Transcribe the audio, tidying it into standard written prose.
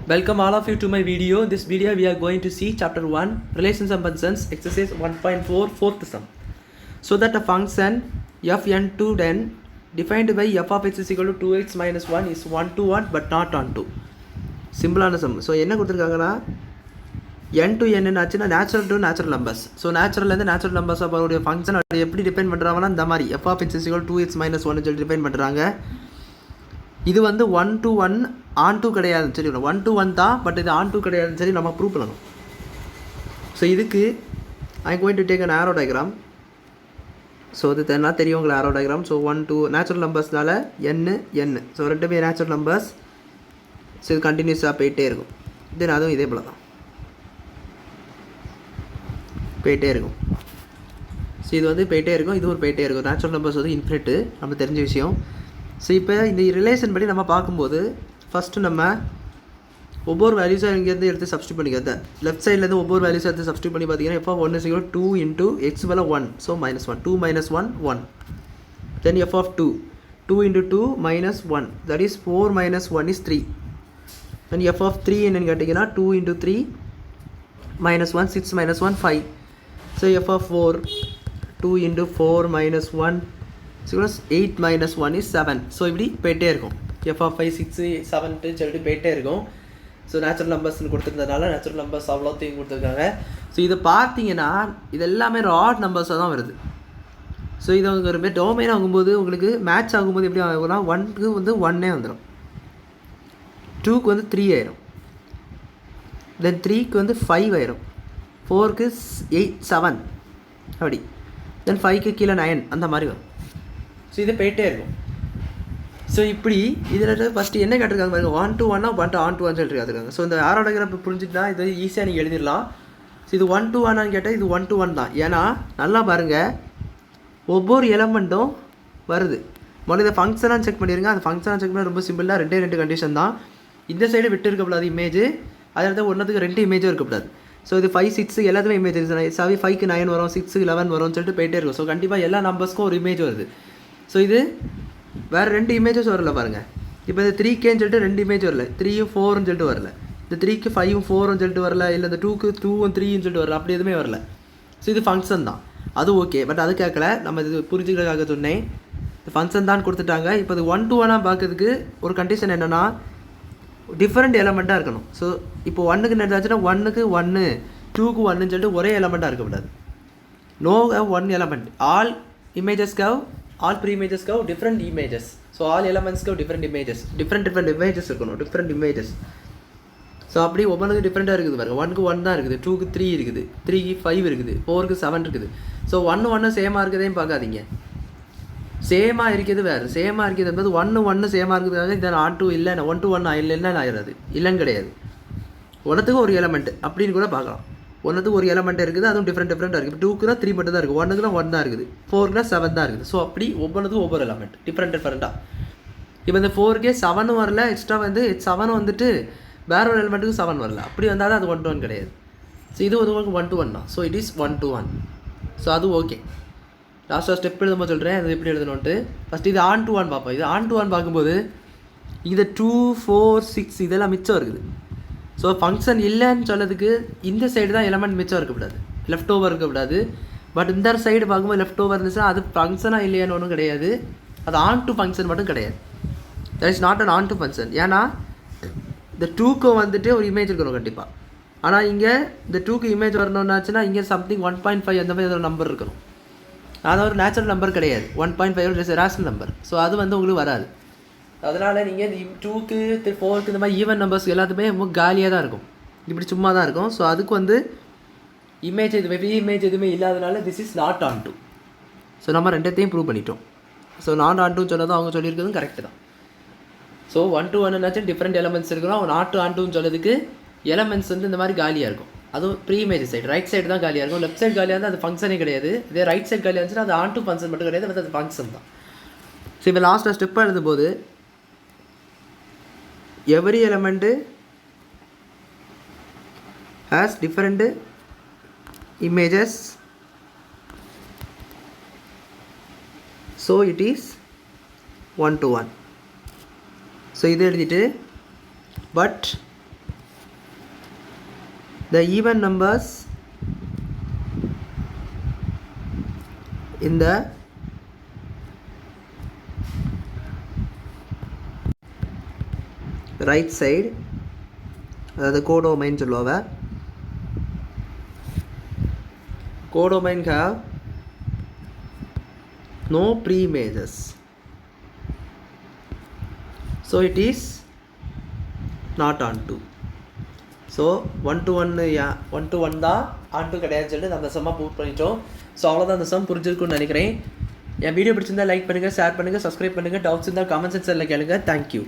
Welcome all of you to my video. In this video we are going to see chapter 1 relations and functions exercise 1.4 fourth sum. So that a function f n to n defined by f of x is equal to 2x minus 1 is 1 to 1 but not on 2. சிம்பிளான some. So என்ன கொடுத்துருக்காங்கன்னா n to n ஆச்சுன்னா natural to natural numbers. So நேச்சுரல்லேருந்து natural numbers அவருடைய function அது எப்படி depend பண்ணுறாங்கன்னா இந்த மாதிரி f of x is equal to 2x minus 1 சொல்லி டிபெண்ட் பண்ணுறாங்க. இது வந்து 1 to 1 ஆன் டூ கிடையாதுன்னு சொல்லி 1 to 1 தான், பட் இது ஆன் டூ கிடையாதுன்னு சொல்லி நம்ம ப்ரூவ் பண்ணணும். ஸோ இதுக்கு I going to take an arrow diagram. So அது தெரியும் உங்களுக்கு arrow diagram. So 1 to natural நம்பர்ஸ்னால n. ஸோ ரெண்டுமே நேச்சுரல் நம்பர்ஸ். ஸோ இது கண்டினியூஸாக போயிட்டே இருக்கும். தென் அதுவும் இதே போல் தான் போயிட்டே இருக்கும். ஸோ இது வந்து போயிட்டே இருக்கும், இது ஒரு போயிட்டே இருக்கும். நேச்சுரல் நம்பர்ஸ் வந்து இன்ஃபினிட்டு நம்ம தெரிஞ்ச விஷயம். ஸோ இப்போ இந்த ரிலேஷன் படி நம்ம பார்க்கும்போது ஃபஸ்ட்டு நம்ம ஒவ்வொரு வேல்யூஸாக இங்கேருந்து எடுத்து சப்ஸ்டியூட் பண்ணிக்கிறது. லெஃப்ட் சைட்லேருந்து ஒவ்வொரு வேல்யூஸாக எடுத்து சப்ஸ்டியூட் பண்ணி பார்த்தீங்கன்னா f of 1 is equal to 2 into x மேலே 1, so minus 1, 2 minus 1 1. Then f of 2 into 2 minus 1, that is 4 minus 1 is 3. Then f of 3 என்னென்னு கேட்டிங்கன்னா 2 into 3 minus 1 6 minus 1 5. So f of 4 2 into 4 minus 1 8 minus 1 is 7. So இப்படி போயிட்டே இருக்கும். F of 5 6 7 சொல்லிட்டு போயிட்டே இருக்கும். So natural நம்பர்ஸ்னு கொடுத்துருந்ததுனால natural numbers அவ்வளோத்தையும் கொடுத்துருக்காங்க. ஸோ இதை பார்த்தீங்கன்னா இது எல்லாமே ராட் நம்பர்ஸாக தான் வருது. ஸோ இதை அவங்க ஒரு டொமைன் ஆகும்போது உங்களுக்கு மேட்ச் ஆகும்போது எப்படி ஆகும்னா 1க்கு வந்து 1 வந்துடும், 2க்கு வந்து 3 ஆயிரும், தென் 3க்கு வந்து 5 ஆயிரும், 4க்கு 8 7 அப்படி, தென் 5க்கு கீழே 9 அந்த மாதிரி வரும். ஸோ இது போயிட்டே இருக்கும். ஸோ இப்படி இதில் ஃபஸ்ட்டு என்ன கேட்டிருக்காங்க பாருங்கள், 1 to 1 1 to on to 1 சொல்லிட்டு கேட்டிருக்காங்க. ஸோ இந்த ஆரோடகிராஃப் புரிஞ்சுட்டா இது ஈஸியாக நீங்கள் எழுதிடலாம். ஸோ இது 1 to 1 கேட்டால் இது 1 to 1 தான். ஏன்னா நல்லா பாருங்கள் ஒவ்வொரு எலமெண்ட்டும் வருது. முதல்ல இதை ஃபங்க்ஷனாக செக் பண்ணிடுங்க. அது ஃபங்க்ஷனாக செக் பண்ணால் ரொம்ப சிம்பிளாக 2 கண்டிஷன் தான். இந்த சைடு விட்டு இருக்கக்கூடாது இமேஜ், அதில் ஒன்றுத்துக்கு 2 இமேஜும் இருக்கக்கூடாது. ஸோ இது 5 6 எல்லாத்துமே இமேஜ் இருக்குது. 5க்கு 9 வரும், 6க்கு 11 வரும்னு சொல்லிட்டு போயிட்டே இருக்கும். ஸோ கண்டிப்பாக எல்லா நம்பர்ஸ்க்கும் ஒரு இமேஜ் வருது. ஸோ இது வேறு 2 இமேஜஸ் வரல பாருங்கள். இப்போ இந்த 3Kன்னு சொல்லிட்டு 2 இமேஜ் வரல, 3யும் 4ன்னு சொல்லிட்டு வரல, இந்த 3க்கு 5யும் 4ன்னு சொல்லிட்டு வரல, இல்லை இந்த 2க்கு 2ம் 3ன்னு சொல்லிட்டு வரல, அப்படி எதுவுமே வரல. ஸோ இது ஃபங்க்ஷன் தான், அது ஓகே. பட் அது கேட்கல, நம்ம இது புரிஞ்சுக்கிறதுக்காக சொன்னேன். இது ஃபங்க்ஷன் தான் கொடுத்துட்டாங்க. இப்போ இது 1 to 1 பார்க்கறதுக்கு ஒரு கண்டிஷன் என்னென்னா டிஃப்ரெண்ட் எலமெண்ட்டாக இருக்கணும். ஸோ இப்போ 1க்கு என்ன ஆச்சுன்னா 1க்கு 1 2க்கு 1ன்னு சொல்லிட்டு ஒரே எலமெண்ட்டாக இருக்கக்கூடாது. No one element, all images have, all pre-images have different images. So all elements have different images, different images இருக்கணும், different images. ஸோ அப்படி ஒவ்வொன்றுக்கு டிஃப்ரெண்ட்டாக இருக்குது பாருங்கள். 1க்கு 1 தான் இருக்குது, 2க்கு 3 இருக்குது, 3க்கு 5 இருக்குது, 4க்கு 7 இருக்குது. ஸோ 1 சேமாக இருக்கிறதையும் பார்க்காதீங்க. சேமாக இருக்கிறது வேறு, சேமாக இருக்கிறது என்பது 1 சேமாக இருக்கிறதுக்காக இந்த ஆன் டூ இல்லை 1 to 1 இல்லைன்னா ஆயிடாது, இல்லைன்னு கிடையாது. ஒன்றுத்துக்கு ஒரு எலமெண்ட் அப்படின்னு கூட பார்க்கலாம். ஒன்றுத்துக்கு ஒரு எலமெண்ட் இருக்குது, அதுவும் டிஃப்ரெண்ட்டாக இருக்குது. 2க்குனா 3 மட்டும் தான் இருக்குது, 1க்குனா 1 தான் இருக்குது, 4க்குனா 7 தான் இருக்குது. ஸோ அப்படி ஒவ்வொன்றுக்கும் ஒவ்வொரு எலமெண்ட் டிஃப்ரெண்ட்டாக. இப்போ இந்த 4க்கே 7 வரல, எக்ஸ்ட்ரா வந்து 7 வந்துட்டு வேற ஒரு எலமெண்ட்டுக்கு 7 வரல, அப்படி வந்தால் தான் அது 1 to 1 கிடையாது. ஸோ இது வந்து 1 to 1 தான். So it is 1 to 1. So அது ஓகே. லாஸ்ட்டாக ஸ்டெப் எழுதும்போது சொல்கிறேன் அது எப்படி எழுதணுன்ட்டு. ஃபஸ்ட்டு இது ஆன் டு 1 பார்ப்போம். இது ஆன் டு 1 பார்க்கும்போது இது 2 4 6 இதெல்லாம் மிச்சம் இருக்குது. ஸோ ஃபங்க்ஷன் இல்லைன்னு சொல்லதுக்கு இந்த சைடு தான் எலமெண்ட் மிச்சம் இருக்கக்கூடாது, லெஃப்ட் ஓவர் இருக்கக்கூடாது. பட் இந்த சைடு பார்க்கும்போது லெஃப்ட் ஓவர் இருந்துச்சுன்னா அது ஃபங்க்ஷனாக இல்லையான்னு ஒன்றும் கிடையாது, அது ஆன் டு ஃபங்க்ஷன் மட்டும் கிடையாது. That is not an on to function. ஏன்னா இந்த 2க்கு வந்துட்டு ஒரு இமேஜ் இருக்கணும் கண்டிப்பாக. ஆனால் இங்கே இந்த 2க்கு இமேஜ் வரணுன்னாச்சுன்னா இங்கே சம்திங் 1.5 அந்த மாதிரி ஒரு நம்பர் இருக்கணும். அது ஒரு நேச்சுரல் நம்பர் கிடையாது, 1.5 ரேஷனல் நம்பர். ஸோ அது வந்து உங்களுக்கு வராது. அதனால் நீங்கள் 2க்கு 4க்கு இந்த மாதிரி ஈவன் நம்பர்ஸ் எல்லாத்துமே ரொம்ப காலியாக தான் இருக்கும், இப்படி சும்மா தான் இருக்கும். ஸோ அதுக்கு வந்து இமேஜ் இமேஜ் எதுவுமே இல்லாதனால this is not onto. So நம்ம ரெண்டத்தையும் ப்ரூவ் பண்ணிட்டோம். ஸோ நாட் ஆன் டூன்னு சொன்னதும் அவங்க சொல்லியிருக்கிறதும் கரெக்டு தான். ஸோ 1 to 1 டிஃப்ரெண்ட் எலமெண்ட்ஸ் இருக்கணும். நாட் ஆன் டூன்னு சொல்லதுக்கு எலமெண்ட்ஸ் வந்து இந்த மாதிரி காலியாக இருக்கும். அதுவும் pre image side right side தான் காலியாக இருக்கும், லெஃப்ட் சைடு காலியாக இருந்தால் அது ஃபங்க்ஷனே கிடையாது. இதே ரைட் சைடு காலியாக இருந்துச்சுன்னா அது ஆன் டூ ஃபங்க்ஷன் மட்டும் கிடையாது, அது ஃபங்க்ஷன் தான். ஸோ இப்போ லாஸ்ட்டாக ஸ்டெப்பாக எழுதும்போது every element has different images, so it is 1 to 1. So இதை எழுதிட்டு but the even numbers in the right side, அதாவது கோடோமைன் சொல்லுவாங்க. Codomain have no pre-images, so it is not onto. So 1 to 1 தான் onto கிடையாதுன்னு சொல்லிட்டு நம்ம சம்மா prove பண்ணிட்டோம். So அவ்வளோதான் அந்த சம் புரிஞ்சிருக்குன்னு நினைக்கிறேன். என் வீடியோ பிடிச்சிருந்தா லைக் பண்ணுங்கள், ஷேர் பண்ணுங்கள், சப்ஸ்கிரைப் பண்ணுங்கள். டவுட்ஸ் இருந்தால் கமெண்ட் செக்ஷனில் கேளுங்க. தேங்க்யூ.